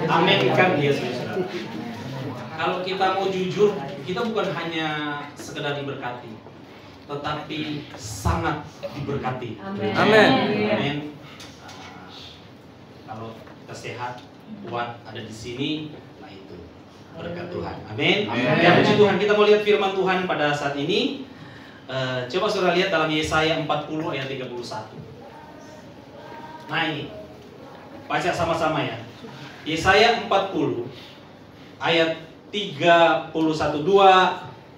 Amin kan dia saudara. Kalau kita mau jujur, kita bukan hanya sekedar diberkati, tetapi sangat diberkati. Amin. Amin. Kalau kita sehat, kuat, ada di sini, nah itu berkat Tuhan. Amin. Ya puji Tuhan, kita mau lihat firman Tuhan pada saat ini. Coba saudara lihat dalam Yesaya 40 ayat 31. Nah ini, baca sama-sama ya. Yesaya 40 ayat 31, 2,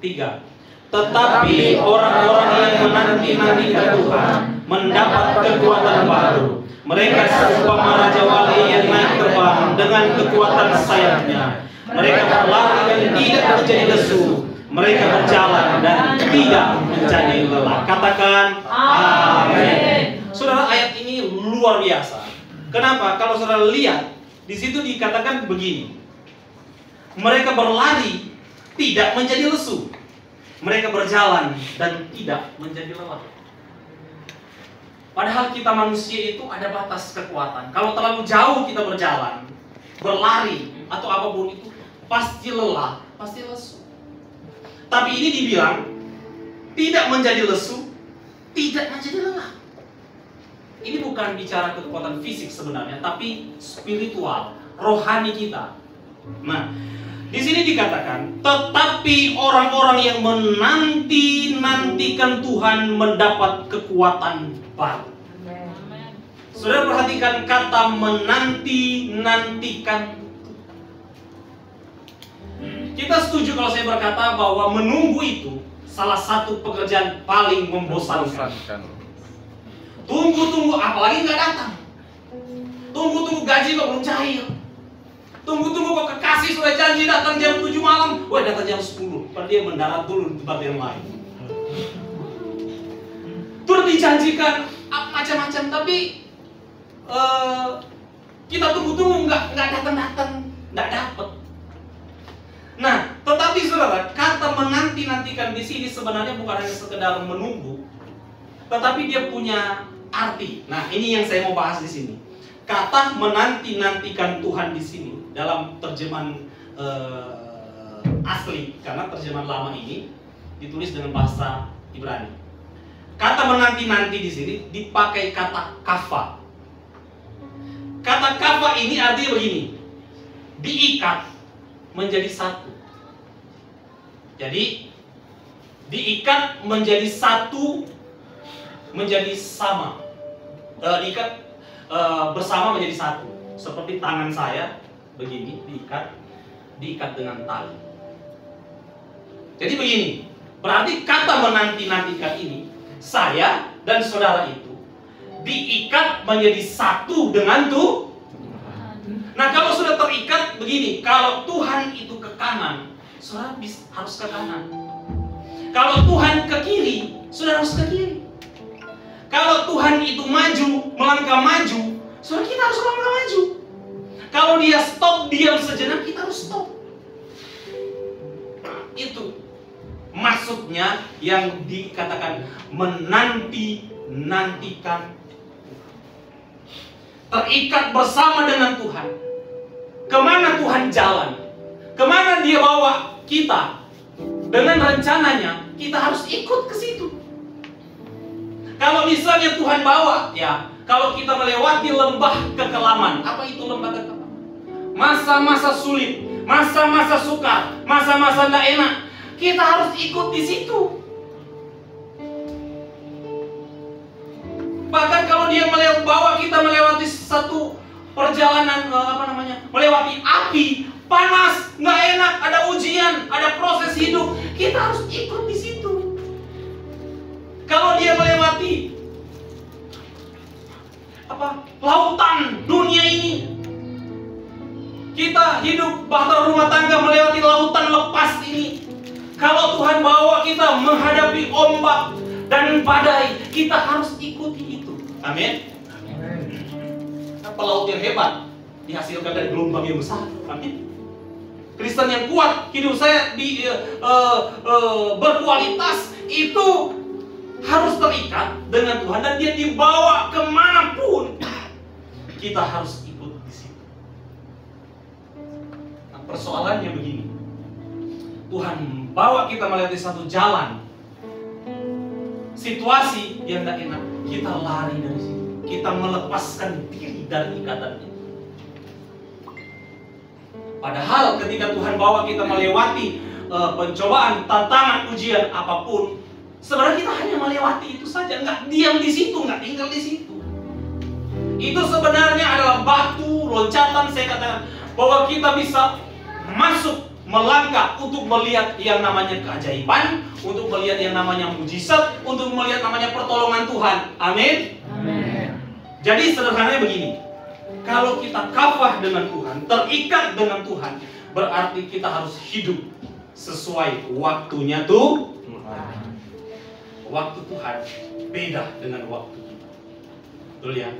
3. Tetapi orang-orang yang menanti-nantikan Tuhan mendapat kekuatan baru. Mereka seumpama raja wali yang naik terbang dengan kekuatan sayapnya. Mereka berlari dan tidak menjadi lesu. Mereka berjalan dan tidak menjadi lelah. Katakan amin. Saudara, ayat ini luar biasa. Kenapa? Kalau saudara lihat, di situ dikatakan begini. Mereka berlari tidak menjadi lesu. Mereka berjalan dan tidak menjadi lelah. Padahal kita manusia itu ada batas kekuatan. Kalau terlalu jauh kita berjalan, berlari atau apapun itu, pasti lelah, pasti lesu. Tapi ini dibilang tidak menjadi lesu, tidak menjadi lelah. Ini bukan bicara kekuatan fisik sebenarnya, tapi spiritual, rohani kita. Nah, di sini dikatakan, tetapi orang-orang yang menanti-nantikan Tuhan mendapat kekuatan baru. Saudara perhatikan kata menanti-nantikan. Kita setuju kalau saya berkata bahwa menunggu itu salah satu pekerjaan paling membosankan. Tunggu-tunggu, apalagi nggak datang. Tunggu-tunggu gaji kok belum cair. Tunggu-tunggu kok kekasih sudah janji datang jam 7 malam. Wah, datang jam 10. Padahal dia mendarat dulu di tempat yang lain. Terus dijanjikan macam-macam, tapi kita tunggu-tunggu nggak datang-datang, nggak dapet. Nah, tetapi saudara, kata menanti-nantikan di sini sebenarnya bukan hanya sekedar menunggu, tetapi dia punya arti. Nah, ini yang saya mau bahas di sini. Kata menanti-nantikan Tuhan di sini dalam terjemahan asli, karena terjemahan lama ini ditulis dengan bahasa Ibrani. Kata menanti-nanti di sini dipakai kata kafa. Kata kafa ini artinya begini: diikat menjadi satu. Jadi diikat menjadi satu, menjadi sama. Diikat bersama menjadi satu. Seperti tangan saya begini diikat dengan tali. Jadi begini, berarti kata menanti-nantikan ini, saya dan saudara itu diikat menjadi satu dengan Tuhan. Nah, kalau sudah terikat begini, kalau Tuhan itu ke kanan, saudara harus ke kanan. Kalau Tuhan ke kiri, saudara harus ke kiri. Kalau Tuhan itu maju, melangkah maju, saudara kita harus melangkah maju. Kalau dia stop, diam sejenak, kita harus stop. Itu maksudnya yang dikatakan menanti-nantikan. Terikat bersama dengan Tuhan. Kemana Tuhan jalan, kemana dia bawa kita, dengan rencananya kita harus ikut ke situ. Kalau misalnya Tuhan bawa, ya, kalau kita melewati lembah kekelaman, apa itu lembah kekelaman? Masa-masa sulit, masa-masa sukar, masa-masa tidak enak, kita harus ikut di situ. Bahkan kalau dia bawa kita melewati satu perjalanan, melewati api, panas, nggak enak, ada ujian, ada proses hidup, kita harus ikut di situ. Kalau dia melewati lautan dunia ini, kita hidup bahtera rumah tangga melewati lautan lepas ini. Kalau Tuhan bawa kita menghadapi ombak dan badai, kita harus ikuti itu. Amin. Pelaut yang hebat dihasilkan dari gelombang yang besar. Amin. Kristen yang kuat, hidup saya berkualitas, itu harus terikat dengan Tuhan dan dia dibawa dibawa kemanapun, kita harus ikut di situ. persoalannya begini. Tuhan bawa kita melewati satu jalan, situasi yang tidak enak, kita lari dari situ. Kita melepaskan diri dari ikatan itu. Padahal ketika Tuhan bawa kita melewati pencobaan, tantangan, ujian apapun, sebenarnya kita hanya melewati itu saja, nggak diam di situ, nggak tinggal di situ. Itu sebenarnya adalah batu loncatan, saya katakan, bahwa kita bisa masuk, melangkah untuk melihat yang namanya keajaiban, untuk melihat yang namanya mujizat, untuk melihat namanya pertolongan Tuhan. Amin. Jadi sederhananya begini, kalau kita kafah dengan Tuhan, terikat dengan Tuhan, berarti kita harus hidup sesuai waktunya tuh. Waktu Tuhan beda dengan waktu kita. Betul ya?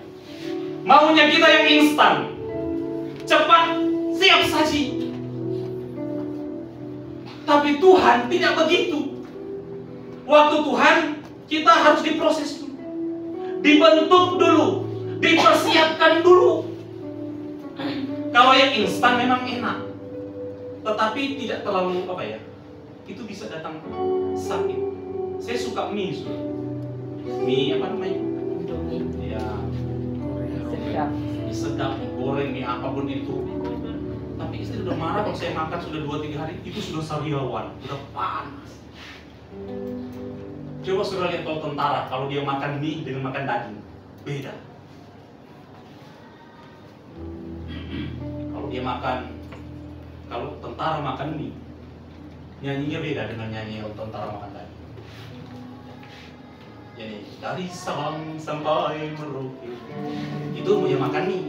Maunya kita yang instan, cepat, siap saji. Tapi Tuhan tidak begitu. Waktu Tuhan kita harus diproses dulu, dibentuk dulu, dipersiapkan dulu. Kalau yang instan memang enak, tetapi tidak terlalu itu bisa datang sakit. Saya suka mie, mie apa namanya? Indomie. Ya, Sedap. mie sedap, mie goreng, mie apapun itu. Tapi istri udah marah kalau saya makan sudah 2-3 hari, itu sudah sariawan, sudah panas. Coba sudah lihat kalau tentara, kalau dia makan mie dengan makan daging, beda. Kalau tentara makan mie, nyanyinya beda dengan nyanyi kalau tentara makan daging. Jadi dari Sabang sampai Merauke, itu dia makan mie.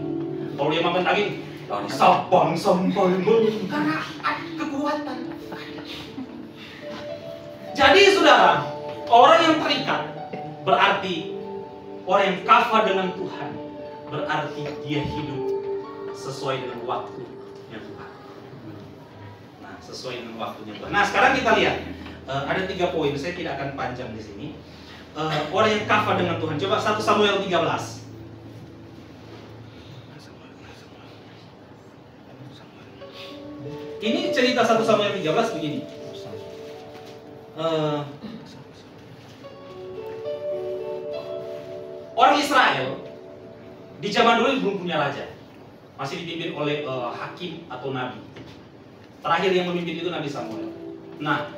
Kalau dia makan daging, dari Sabang sampai Merauke, karena ada kekuatan. Jadi saudara, orang yang terikat berarti orang yang kafah dengan Tuhan, berarti dia hidup sesuai dengan waktunya Tuhan. Nah, sesuai dengan waktunya Tuhan. Nah, sekarang kita lihat ada 3 poin. Saya tidak akan panjang di sini. Orang yang kafah dengan Tuhan. Coba 1 Samuel 13. Ini cerita 1 Samuel 13 begini. Orang Israel di zaman dulu belum punya raja, masih dipimpin oleh hakim atau nabi. Terakhir yang memimpin itu Nabi Samuel. Nah,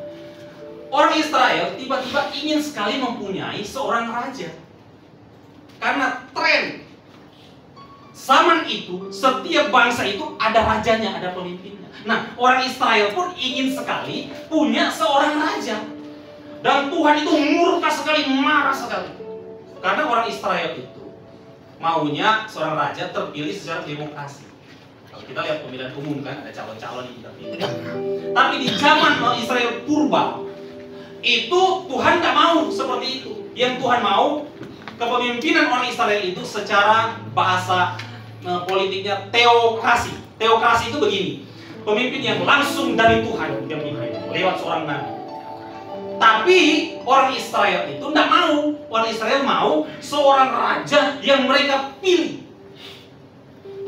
orang Israel tiba-tiba ingin sekali mempunyai seorang raja, karena tren zaman itu setiap bangsa itu ada rajanya, ada pemimpinnya. Nah, orang Israel pun ingin sekali punya seorang raja, dan Tuhan itu murka sekali, marah sekali, karena orang Israel itu maunya seorang raja terpilih secara demokrasi. Kalau kita lihat pemilihan umum kan ada calon-calon yang kita pilih. Tapi di zaman Israel purba itu Tuhan tidak mau seperti itu. Yang Tuhan mau kepemimpinan orang Israel itu secara bahasa politiknya teokrasi. Teokrasi itu begini, pemimpin yang langsung dari Tuhan yang dipimpin lewat seorang nabi. Tapi orang Israel itu tidak mau. Orang Israel mau seorang raja yang mereka pilih.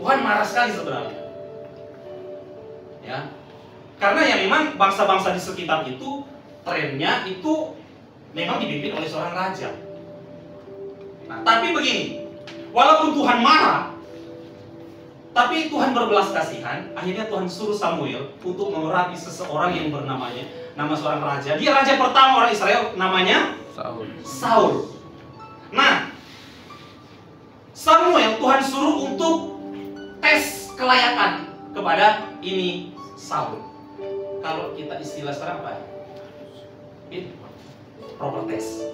Tuhan marah sekali sebenarnya. Ya, karena ya memang bangsa-bangsa di sekitar itu trennya itu memang dipimpin oleh seorang raja. Nah, tapi begini, walaupun Tuhan marah, tapi Tuhan berbelas kasihan. Akhirnya Tuhan suruh Samuel untuk memerapi seseorang yang nama seorang raja. Dia raja pertama orang Israel, namanya Saul. Nah, Samuel Tuhan suruh untuk tes kelayakan kepada ini Saul. Kalau kita istilah sekarang apa? Proper test,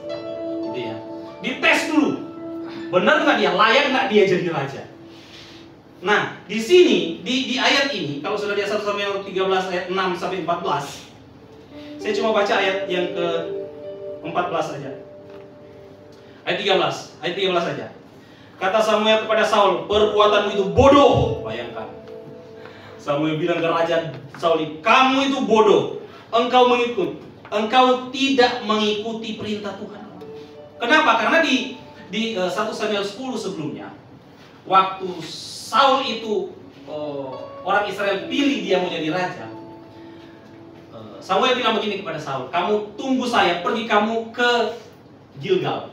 gitu ya. Dites dulu, benar nggak dia, layak nggak dia jadi raja. Nah, di sini di ayat ini, kalau sudah lihat 1 Samuel 13 ayat 6 sampai 14, saya cuma baca ayat yang ke 14 saja. Ayat 13 saja. Kata Samuel kepada Saul, perbuatanmu itu bodoh. Bayangkan, Samuel bilang ke Raja Saul, kamu itu bodoh. Engkau tidak mengikuti perintah Tuhan. Kenapa? Karena di 1 Samuel 10 sebelumnya, waktu Saul itu orang Israel pilih dia mau jadi raja, Samuel bilang begini kepada Saul, kamu tunggu saya, pergi kamu ke Gilgal,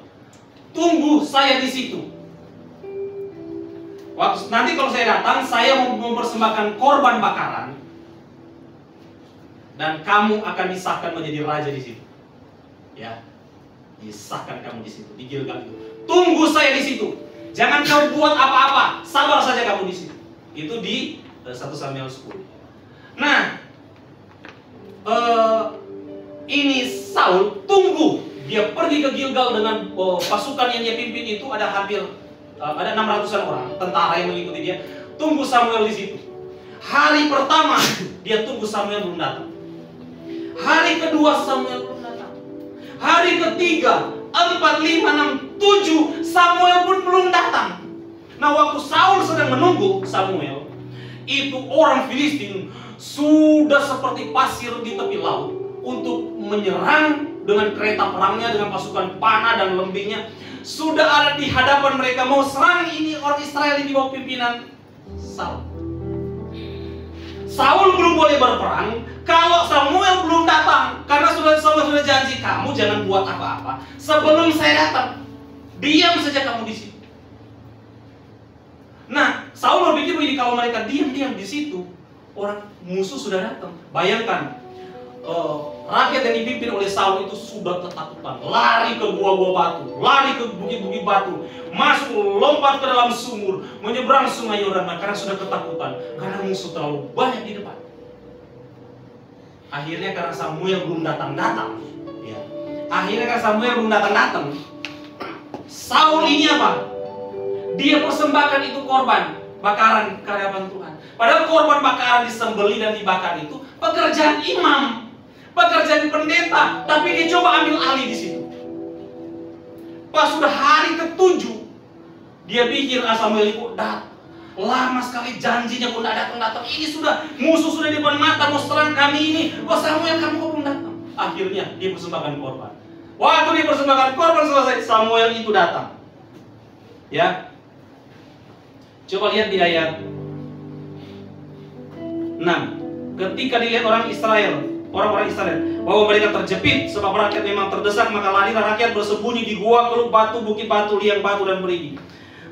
tunggu saya di situ. Nanti kalau saya datang, saya mau mempersembahkan korban bakaran, dan kamu akan disahkan menjadi raja di situ. Ya, disahkan kamu di situ, di Gilgal itu. Tunggu saya di situ. Jangan kau buat apa-apa, sabar saja kamu di situ. Itu di 1 Samuel 10. Nah, ini Saul tunggu. Dia pergi ke Gilgal dengan pasukan yang dia pimpin itu ada hampir ada 600-an orang tentara yang mengikuti dia. Tunggu Samuel di situ. Hari pertama dia tunggu Samuel belum datang. Hari kedua Samuel belum datang. Hari ketiga, 4, 5, 6, 7 Samuel pun belum datang. Nah, waktu Saul sedang menunggu Samuel, itu orang Filistin sudah seperti pasir di tepi laut untuk menyerang dengan kereta perangnya, dengan pasukan panah dan lembingnya. Sudah ada di hadapan mereka, mau serang ini orang Israel di bawah pimpinan Saul. Saul belum boleh berperang kalau Samuel belum datang, karena Samuel sudah janji, kamu jangan buat apa-apa sebelum saya datang. Diam saja kamu di situ. Nah, Saul berpikir begini, kalau mereka diam-diam di situ, orang musuh sudah datang. Bayangkan, rakyat yang dipimpin oleh Saul itu sudah ketakutan, lari ke gua-gua batu, lari ke bukit-bukit batu, masuk lompat ke dalam sumur, menyeberang sungai Yordan karena sudah ketakutan, karena musuh terlalu banyak di depan. Akhirnya karena Samuel belum datang-datang, ya. Akhirnya karena Samuel belum datang-datang, Saul ini apa? Dia persembahkan itu korban bakaran ke hadapan Tuhan. Padahal korban bakaran disembelih dan dibakar itu pekerjaan imam, pekerjaan pendeta, tapi dia coba ambil alih di situ. Pas sudah hari ke-7, dia pikir Samuel itu lama sekali janjinya pun tidak datang-datang. Ini sudah musuh sudah di depan mata mau serang kami ini. Oh Samuel, kamu kok belum datang? Akhirnya dia persembahkan korban. Waktu dia persembahkan korban selesai, Samuel itu datang. Ya, coba lihat di ayat 6. Ketika dilihat orang Israel, orang-orang Israel, bahwa mereka terjepit sebab rakyat memang terdesak, maka larilah rakyat bersembunyi di gua, keluk batu, bukit batu, liang batu dan berigi.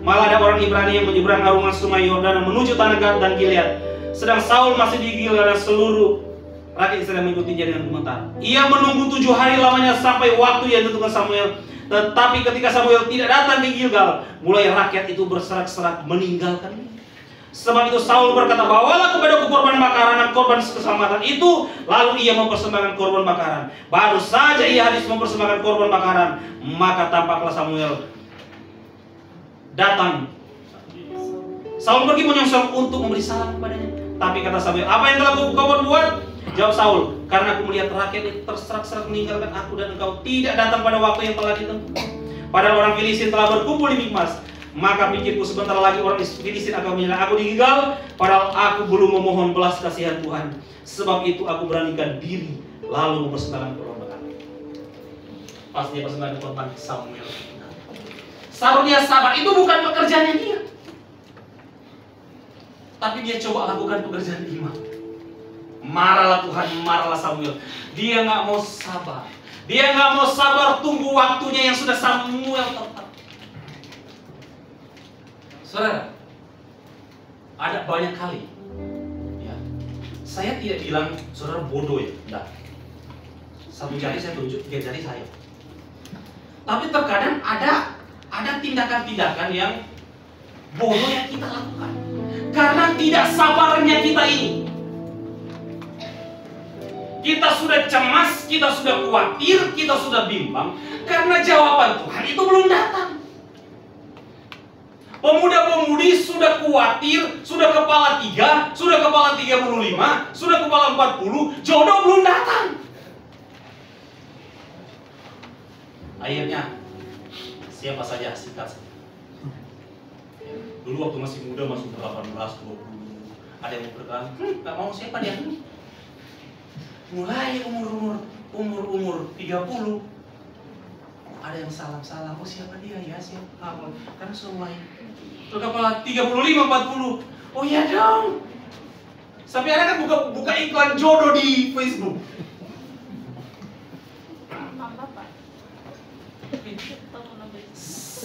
Malah ada orang Ibrani yang menyeberang arungan sungai Yordan menuju tanah Gad dan Gilead. Sedang Saul masih di Gilgal dan seluruh rakyat Israel mengikutinya dengan gemetar. Ia menunggu 7 hari lamanya sampai waktu yang ditentukan Samuel. Tetapi ketika Samuel tidak datang di Gilgal, mulai rakyat itu berserak-serak meninggalkannya. Sebab itu Saul berkata, bawalah kepadaku korban bakaran dan korban keselamatan itu. Lalu ia mempersembahkan korban bakaran. Baru saja ia habis mempersembahkan korban bakaran, maka tampaklah Samuel datang. Saul pergi menyongsong untuk memberi salam kepadanya. Tapi kata Samuel, apa yang telah kau perbuat? Jawab Saul, karena aku melihat rakyat itu terserak-serak meninggalkan aku dan engkau tidak datang pada waktu yang telah ditentukan. Padahal orang Filistin telah berkumpul di Mikmas. Maka pikirku sebentar lagi orang Filistin akan menyerang aku di Gilgal, padahal aku belum memohon belas kasihan Tuhan. Sebab itu aku beranikan diri lalu mempersembahkan korban bakaran. Pas dia persembahkan korban, Samuel seharusnya sabar, itu bukan pekerjaannya dia, tapi dia coba lakukan pekerjaan imam. Marahlah Tuhan, marahlah Samuel. Dia nggak mau sabar. Dia nggak mau sabar tunggu waktunya yang sudah Samuel tetap. Saudara, ada banyak kali, ya, saya tidak bilang saudara bodoh ya, enggak. 1 jari saya tunjuk, 3 jari saya. Tapi terkadang ada tindakan-tindakan yang bodoh yang kita lakukan karena tidak sabarnya kita ini. Kita sudah cemas, kita sudah khawatir, kita sudah bimbang karena jawaban Tuhan itu belum datang. Pemuda-pemudi sudah khawatir, sudah kepala 3, sudah kepala 35, sudah kepala 40, jodoh belum datang. Akhirnya siapa saja sikat. Dulu waktu masih muda, masuk 18, 20, ada yang berkata, gak mau, siapa dia? Mulai umur 30, ada yang salam-salam, oh siapa dia ya, siapa? Karena sudah mulai kepala 35, 40, oh iya dong. Sampai ada kan buka iklan jodoh di Facebook.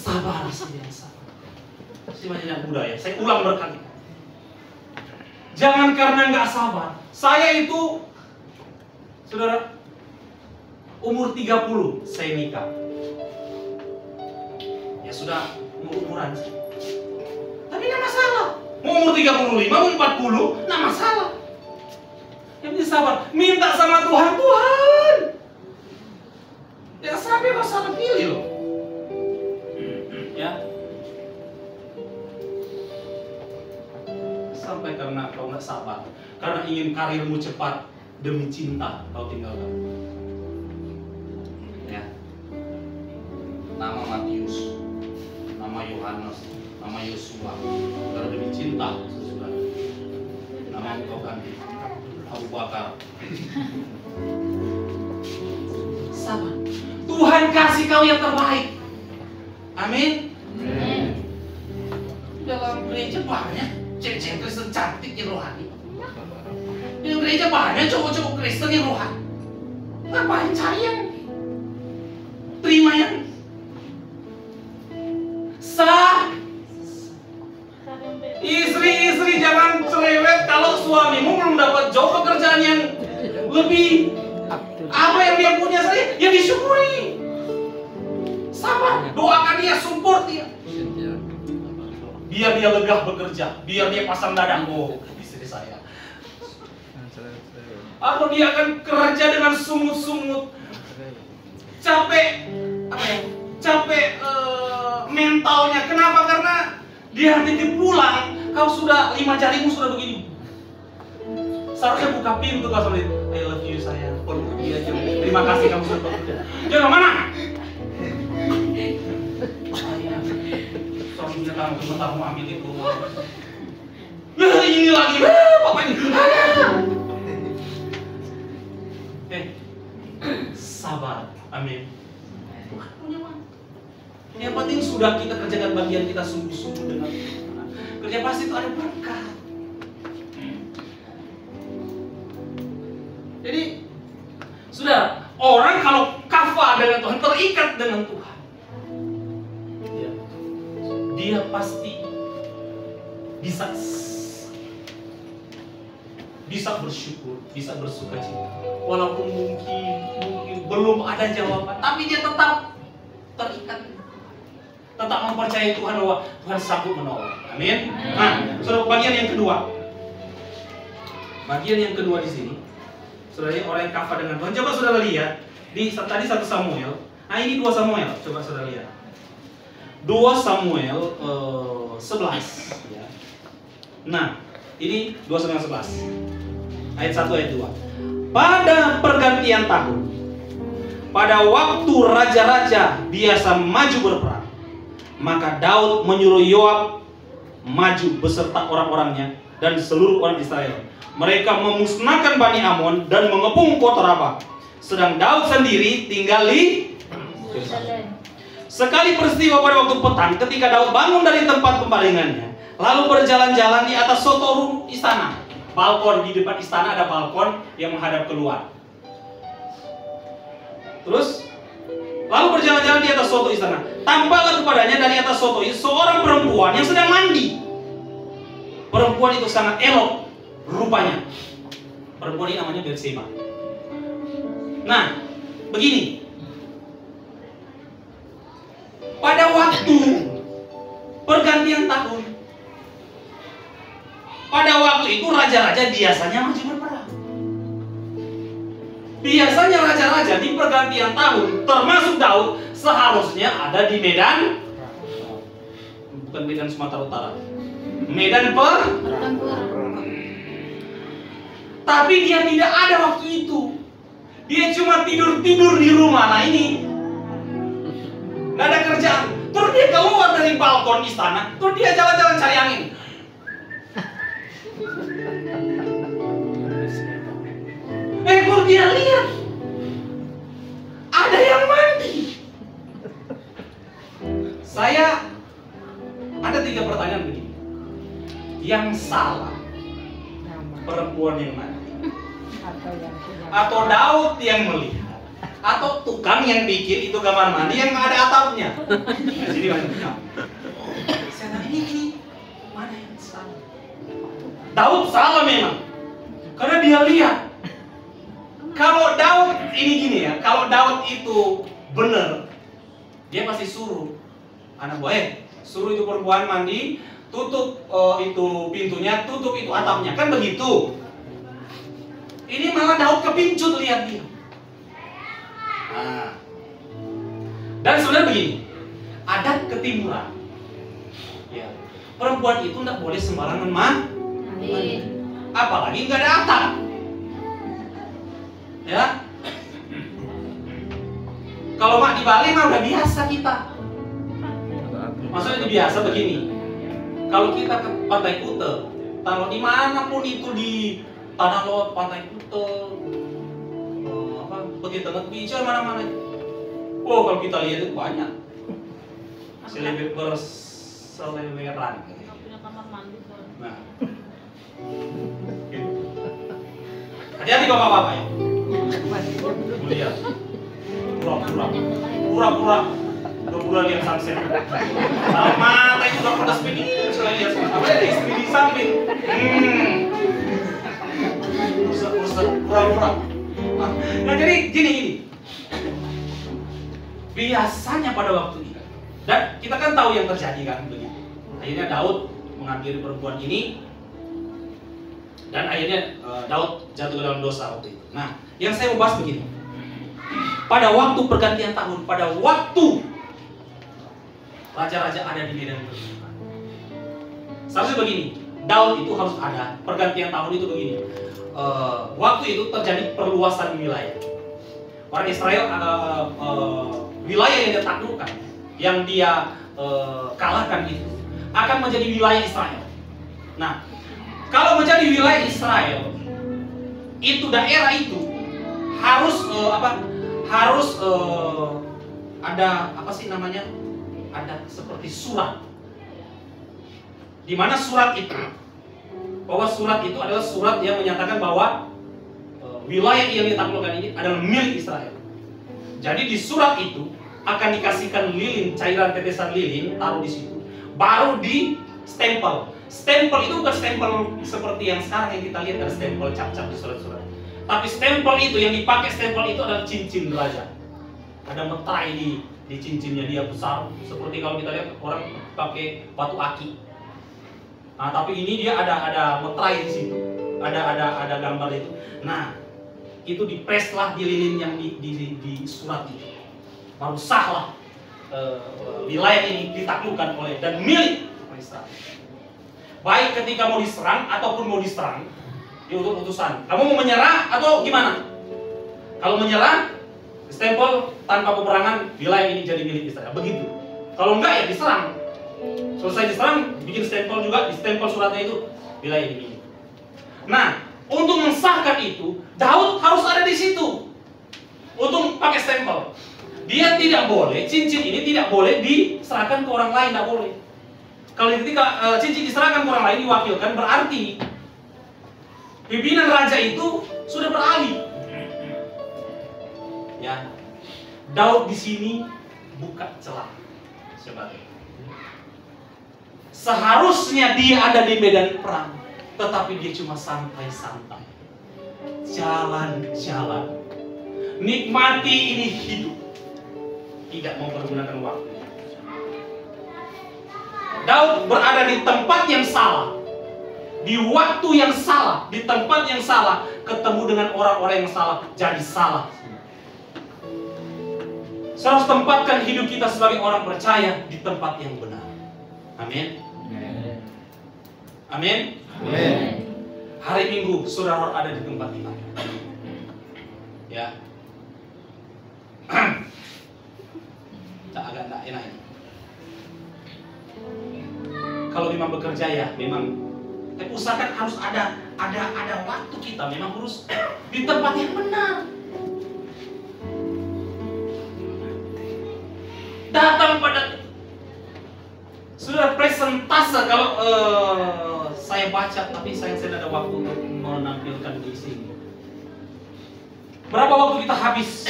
Sabar, sabar. Si banyak budaya. Saya ulang berkali. Jangan karena nggak sabar. Saya itu, saudara, umur 30 saya nikah. Ya sudah umuran. Tapi nggak masalah. Mau umur 35, mau 40, nggak masalah. Yang penting sabar. Minta sama Tuhan, Tuhan. Ya sampai kau salah pilih loh. Ya. Sampai karena kau nggak sabar, karena ingin karirmu cepat demi cinta kau tinggalkan. Ya. Nama Matius, nama Yohanes, nama Yosua, karena demi cinta sesudah. Nama kau ganti Abu Bakar. Sabar. Tuhan kasih kau yang terbaik. Amin. Dalam gereja banyak cewek-cewek Kristen cantik yang rohani. Di gereja banyak cowok-cowok Kristen yang rohani. Ngapain cari yang terima yang sah? Istri-istri jangan cerewet kalau suamimu belum dapat job pekerjaan yang lebih apa yang dia punya saja, yang disyukuri. Sabar, doakan dia, support dia. Biar dia legah bekerja, biar dia pasang dadang. Oh, istri saya. Atau dia akan kerja dengan sungut-sungut. Capek, apa ya? Capek mentalnya. Kenapa? Karena dia nanti pulang, kau sudah 5 jarimu sudah begini. Seharusnya buka pintu kau sama dia. I love you sayang. Peluk dia aja. Terima kasih kamu sudah bekerja. Dia kemana? Suaminya kamu sebentar mau ambil itu. Nah ini lagi, pokoknya. Sabar, amin. Tuhan punya waktu. Yang penting sudah kita kerjakan bagian kita sungguh-sungguh dengan Tuhan. Kerja pasti itu ada berkat. Jadi, sudah orang kalau kafah dengan Tuhan, terikat dengan Tuhan, dia pasti bisa bersyukur, bisa bersukacita. Walaupun mungkin belum ada jawaban, tapi dia tetap terikat, tetap mempercayai Tuhan bahwa Tuhan sanggup menolong. Amin. Nah, saudara, bagian yang kedua. Bagian yang kedua di sini, saudara, orang yang kafah dengan Tuhan. Coba saudara lihat di tadi 1 Samuel. Nah, ini 2 Samuel. Coba saudara lihat. 2 Samuel 11 ya. Nah, ini 2 Samuel 11. Ayat 1 ayat 2. Pada pergantian tahun, pada waktu raja-raja biasa maju berperang, maka Daud menyuruh Yoab maju beserta orang-orangnya dan seluruh orang Israel. Mereka memusnahkan Bani Amon dan mengepung kota Rabah. Sedang Daud sendiri tinggal di Yerusalem. Sekali peristiwa pada waktu petang, ketika Daud bangun dari tempat pembaringannya, lalu berjalan-jalan di atas sotorum istana. Balkon di depan istana, ada balkon yang menghadap keluar. Terus, lalu berjalan-jalan di atas soto istana. Tampaklah kepadanya dari atas soto itu seorang perempuan yang sedang mandi. Perempuan itu sangat elok rupanya. Perempuan ini namanya Batseba. Nah, begini. Pada waktu pergantian tahun, pada waktu itu raja-raja biasanya maju berperang. Biasanya raja-raja di pergantian tahun, termasuk Daud, seharusnya ada di medan, bukan medan Sumatera Utara, medan pertempuran. Tapi dia tidak ada waktu itu. Dia cuma tidur-tidur di rumah. Nah ini nggak ada kerjaan. Terus dia keluar dari balkon istana, terus dia jalan-jalan cari angin. Kalau dia lihat ada yang mandi. Saya ada 3 pertanyaan begini. Yang salah perempuan perempuan yang mana? Atau yang punya. Atau Daud yang melihat? Atau tukang yang bikin itu kamar mandi yang nggak ada atapnya? Nah, jadi macam saya tanya ini mana yang salah? Daud salah memang, karena dia lihat. Kalau Daud ini gini ya, kalau Daud itu benar, dia pasti suruh anak buah, suruh itu perempuan mandi, tutup itu pintunya, tutup itu atapnya, kan begitu. Ini malah Daud kepincut lihat dia. Nah, dan sebenarnya begini, adat ketimuran, ya, perempuan itu tidak boleh sembarangan mandi, apalagi nggak ada atap. Ya, kalau mak di Bali mah udah biasa kita. Maksudnya itu biasa begini. Kalau kita ke Pantai Kute, taruh di manapun itu di Tanah Lot, Pantai Kute, Peti Tengah Bija, mana-mana. Oh, kalau kita lihat itu banyak berseleweran. Nah, gitu. Hati-hati bapak-bapak ya. Mulia, pura-pura lihat sunset. Kalau mata itu udah pedas begini, saya lihat apa istri di samping. Pura-pura. Nah, jadi gini. Biasanya pada waktu itu, dan kita kan tahu yang terjadi kan begitu. Akhirnya Daud mengakhiri perempuan ini, dan akhirnya Daud jatuh ke dalam dosa waktu itu. Nah, yang saya mau bahas begini. Pada waktu pergantian tahun, pada waktu raja-raja ada di medan pertempuran, seharusnya begini, Daud itu harus ada. Pergantian tahun itu begini. Waktu itu terjadi perluasan wilayah. Orang Israel wilayah yang dia taklukkan, yang dia kalahkan itu akan menjadi wilayah Israel. Nah, kalau menjadi wilayah Israel, itu daerah itu harus ada apa sih namanya? Ada seperti surat. Di mana surat itu? Bahwa surat itu adalah surat yang menyatakan bahwa wilayah yang ditaklukkan ini adalah milik Israel. Jadi di surat itu akan dikasihkan lilin, cairan tetesan lilin, taruh di situ. Baru di stempel. Stempel itu bukan stempel seperti yang sekarang yang kita lihat ada stempel cap-cap di surat-surat. Tapi stempel itu yang dipakai stempel itu adalah cincin raja. Ada meterai di cincinnya, dia besar seperti kalau kita lihat orang pakai batu aki. Nah, tapi ini dia ada meterai di situ. Ada gambar itu. Nah, itu dipres lah di lilin yang di surat itu. Baru sah lah wilayah ini ditaklukkan oleh dan milik Israel. Baik ketika mau diserang ataupun mau diserang, diutus utusan. Kamu mau menyerah atau gimana? Kalau menyerah, stempel tanpa peperangan, wilayah ini jadi milik Israel. Begitu. Kalau enggak ya diserang. Selesai diserang, bikin stempel juga, di stempel suratnya itu wilayah ini milik. Nah, untuk mensahkan itu, Daud harus ada di situ. Untuk pakai stempel. Dia tidak boleh, cincin ini tidak boleh diserahkan ke orang lain, tidak boleh. Kalau ketika cincin diserahkan ke orang lain diwakilkan, berarti pimpinan raja itu sudah beralih. Ya, Daud di sini buka celah sebagai. Seharusnya dia ada di medan perang, tetapi dia cuma santai-santai, jalan-jalan, nikmati ini hidup, tidak mau menggunakan waktu. Daud berada di tempat yang salah, di waktu yang salah, di tempat yang salah, ketemu dengan orang-orang yang salah, jadi salah. Saya harus tempatkan hidup kita sebagai orang percaya di tempat yang benar. Amin. Amin. Hari Minggu saudara ada di tempat di mana? Ya. Agak tak enak ini. Kalau memang bekerja ya, memang usahakan harus ada waktu kita, memang harus di tempat yang benar. Datang pada sudah presentase kalau saya baca, tapi saya tidak ada waktu untuk menampilkan di sini. Berapa waktu kita habis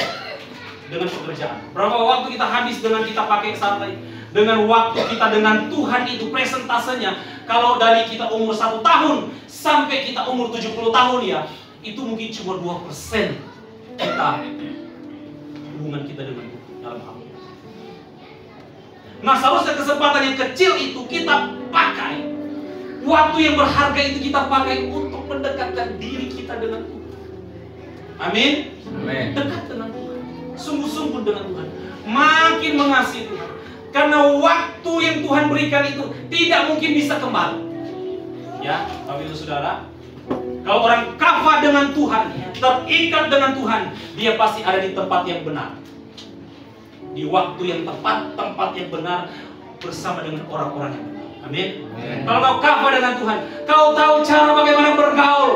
dengan pekerjaan? Berapa waktu kita habis dengan kita pakai santai? Dengan waktu kita dengan Tuhan itu presentasenya. Kalau dari kita umur 1 tahun sampai kita umur 70 tahun ya, itu mungkin cuma 2% kita hubungan kita dengan Tuhan dalam hal ini. Nah, seharusnya kesempatan yang kecil itu kita pakai, waktu yang berharga itu kita pakai untuk mendekatkan diri kita dengan Tuhan. Amin. Amin. Dekat dengan Tuhan, sungguh-sungguh dengan Tuhan, makin mengasihi Tuhan. Karena waktu yang Tuhan berikan itu tidak mungkin bisa kembali. Ya, Bapak Ibu Saudara, kalau orang kafah dengan Tuhan, terikat dengan Tuhan, dia pasti ada di tempat yang benar, di waktu yang tepat, tempat yang benar, bersama dengan orang-orang yang benar. Amin. Kalau kau kafah dengan Tuhan, kau tahu cara bagaimana bergaul.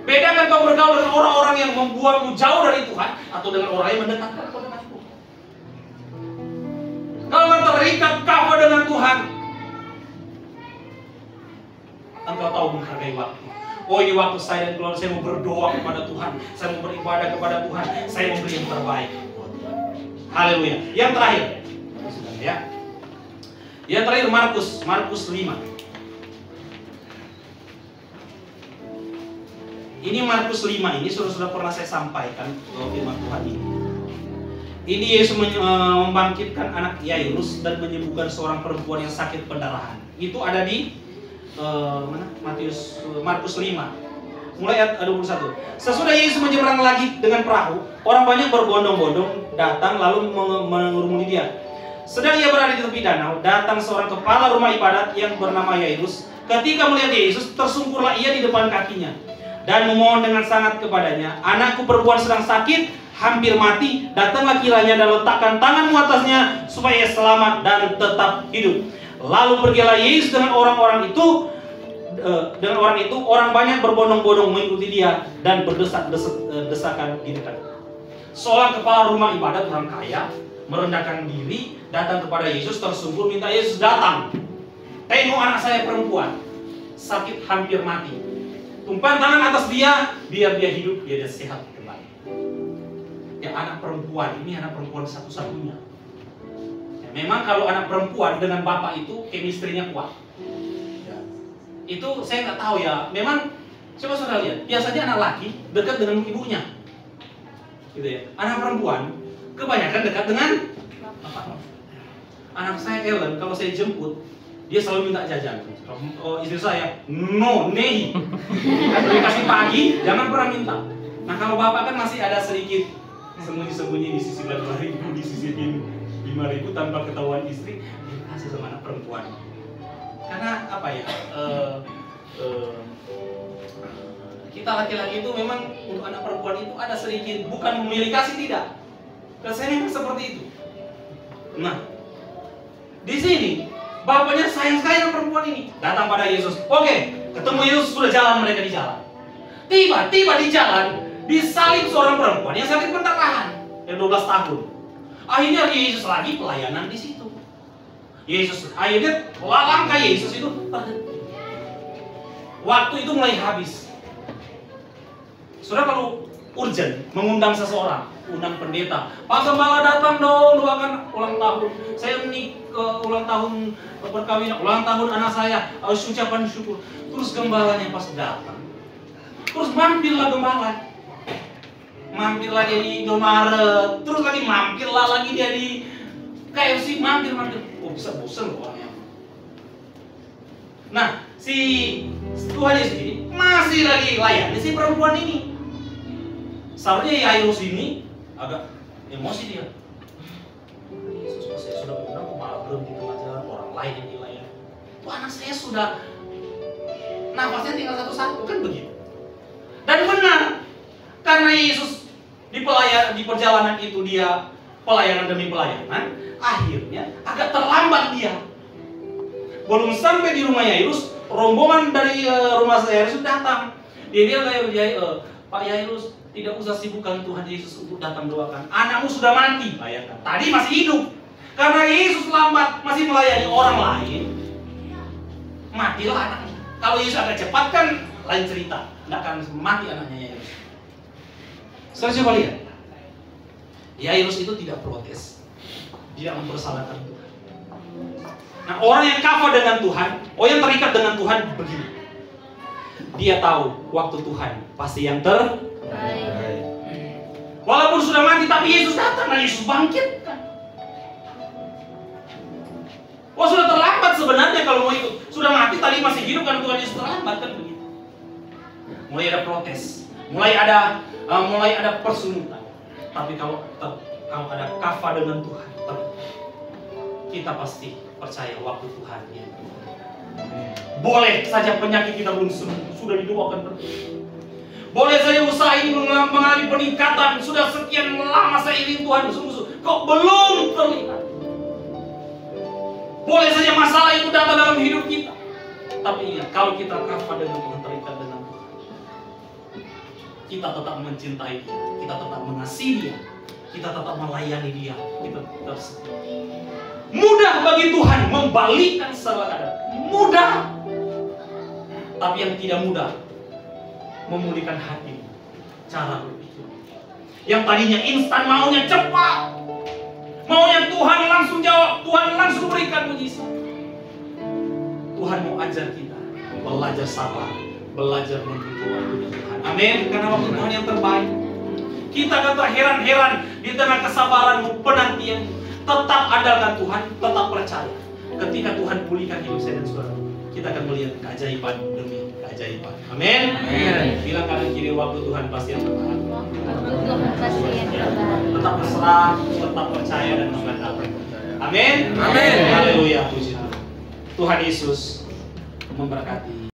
Bedakan kau bergaul dengan orang-orang yang membuatmu jauh dari Tuhan atau dengan orang yang mendekatkan kau dengan Tuhan. Kalau kau terikat kafah dengan Tuhan, engkau tahu menghargai waktu. Oh, ini waktu saya dan keluarga saya mau berdoa kepada Tuhan, saya mau beribadah kepada Tuhan, saya mau beri yang terbaik. Haleluya. Yang terakhir, ya. Yang terakhir Markus 5. Ini Markus 5 ini sudah pernah saya sampaikan firman Tuhan ini. Ini Yesus membangkitkan anak Yairus dan menyembuhkan seorang perempuan yang sakit pendarahan. Itu ada di Markus 5. Mulai ayat 21. Sesudah Yesus menyeberang lagi dengan perahu, orang banyak berbondong-bondong datang lalu mengurumuni dia. Sedang ia berada di tepi danau, datang seorang kepala rumah ibadat yang bernama Yairus. Ketika melihat Yesus, tersungkurlah ia di depan kakinya dan memohon dengan sangat kepadanya, "Anakku perempuan sedang sakit, hampir mati. Datanglah kiranya dan letakkan tanganmu atasnya supaya ia selamat dan tetap hidup." Lalu pergilah Yesus dengan orang itu. Orang banyak berbondong-bondong mengikuti dia dan berdesak-desakan di dekat. Seorang kepala rumah ibadat orang kaya merendahkan diri, datang kepada Yesus, tersungkur minta Yesus datang. "Tengok anak saya perempuan, sakit hampir mati. Tumpahkan tangan atas dia, biar dia hidup, biar dia sehat kembali." Ya, anak perempuan ini anak perempuan satu-satunya. Ya, memang kalau anak perempuan dengan bapak itu chemistry-nya kuat. Ya. Itu saya nggak tahu ya. Memang coba saudara lihat, biasanya anak laki dekat dengan ibunya, gitu ya. Anak perempuan kebanyakan dekat dengan bapak. Anak saya Ellen, kalau saya jemput, dia selalu minta jajan. Oh, istri saya, no, nei. Kalau dikasih pagi, jangan pernah minta. Nah, kalau bapak kan masih ada sedikit sembunyi-sembunyi di sisi 5.000, di sisi 5.000 tanpa ketahuan istri, dikasih sama anak perempuan. Karena apa ya? Kita laki-laki itu memang untuk anak perempuan itu ada sedikit, bukan memilih kasih, tidak. Rasanya memang seperti itu. Nah, di sini bapaknya sayang sekali dengan perempuan ini. Datang pada Yesus. Oke, ketemu Yesus, sudah jalan mereka di jalan. Tiba-tiba di jalan disalib seorang perempuan yang sakit pendarahan yang 12 tahun. Akhirnya Yesus lagi pelayanan di situ. Yesus akhirnya langkah Yesus itu terhenti. Waktu itu mulai habis. Saudara kalau urgent mengundang seseorang, undang pendeta, "Pak Gembala datang dong, doakan ulang tahun. Saya ulang tahun perkawinan, ulang tahun anak saya, harus ucapan syukur." Terus gembalanya pas datang, terus mampirlah gembala. Mampirlah dia di Indomaret, terus lagi mampirlah lagi dia di KFC, mampir. Oh, bisa bosan loh orangnya. Nah, si Tuhan Yesus ini masih lagi layani si perempuan ini. Seharusnya Yairus ini agak emosi dia. Yesus, saya sudah undang kok malah berhenti tengah jalan, orang lain yang dilayani. Tuh, anak saya sudah nafasnya tinggal satu-satu, kan begitu. Dan benar, karena Yesus di perjalanan itu dia pelayanan demi pelayanan, akhirnya agak terlambat dia. Belum sampai di rumah Yairus, rombongan dari rumah Yairus datang. Dia bilang kayak "Pak Yairus, tidak usah sibukkan Tuhan Yesus untuk datang doakan. Anakmu sudah mati." Bayangkan, tadi masih hidup. Karena Yesus lambat masih melayani orang lain, matilah anaknya. Kalau Yesus agak cepat kan lain cerita. tidak akan mati anaknya Yairus. Sekarang coba lihat. Yairus itu tidak protes, tidak mempersalahkan Tuhan. Nah, orang yang kafah dengan Tuhan, orang yang terikat dengan Tuhan begini. Dia tahu waktu Tuhan pasti yang terbaik. Walaupun sudah mati, tapi Yesus datang dan Yesus bangkit. Wah, sudah terlambat sebenarnya kalau mau ikut. Sudah mati tadi masih hidup kan Tuhan Yesus, terlambat kan begitu. Mulai ada protes, mulai ada persunyitan. Tapi kalau ada kafah dengan Tuhan, kita pasti percaya waktu Tuhan ya. Boleh saja penyakit kita belum sembuh, sudah didoakan terus. Boleh saja usaha ini mengalami peningkatan, sudah sekian lama saya iring Tuhan sungguh-sungguh, kok belum terlihat. Boleh saja masalah itu datang dalam hidup kita, tapi ingat, kalau kita kafah dengan Tuhan, terikat dengan Tuhan, kita tetap mencintai Dia, kita tetap mengasihi Dia, kita tetap melayani Dia, kita tetap setia. Mudah bagi Tuhan membalikkan segala keadaan, mudah. Tapi yang tidak mudah memulihkan hati, cara berpikir. Yang tadinya instan, maunya cepat, maunya Tuhan langsung jawab, Tuhan langsung berikan mujizat. Tuhan mau ajar kita belajar sabar, belajar menunggu waktunya Tuhan. Amin. Karena waktu Tuhan yang terbaik. Kita akan terheran-heran di tengah kesabaranmu, penantian. Tetap andalkan Tuhan, tetap percaya. Ketika Tuhan pulihkan hidup saya dan saudara, kita akan melihat keajaiban demi keajaiban. Amin. Bilang kanan kiri, waktu Tuhan pasti yang terbaik. Tetap berserah, tetap percaya dan mengandalkan. Amin. Haleluya, puji Tuhan. Tuhan Yesus memberkati.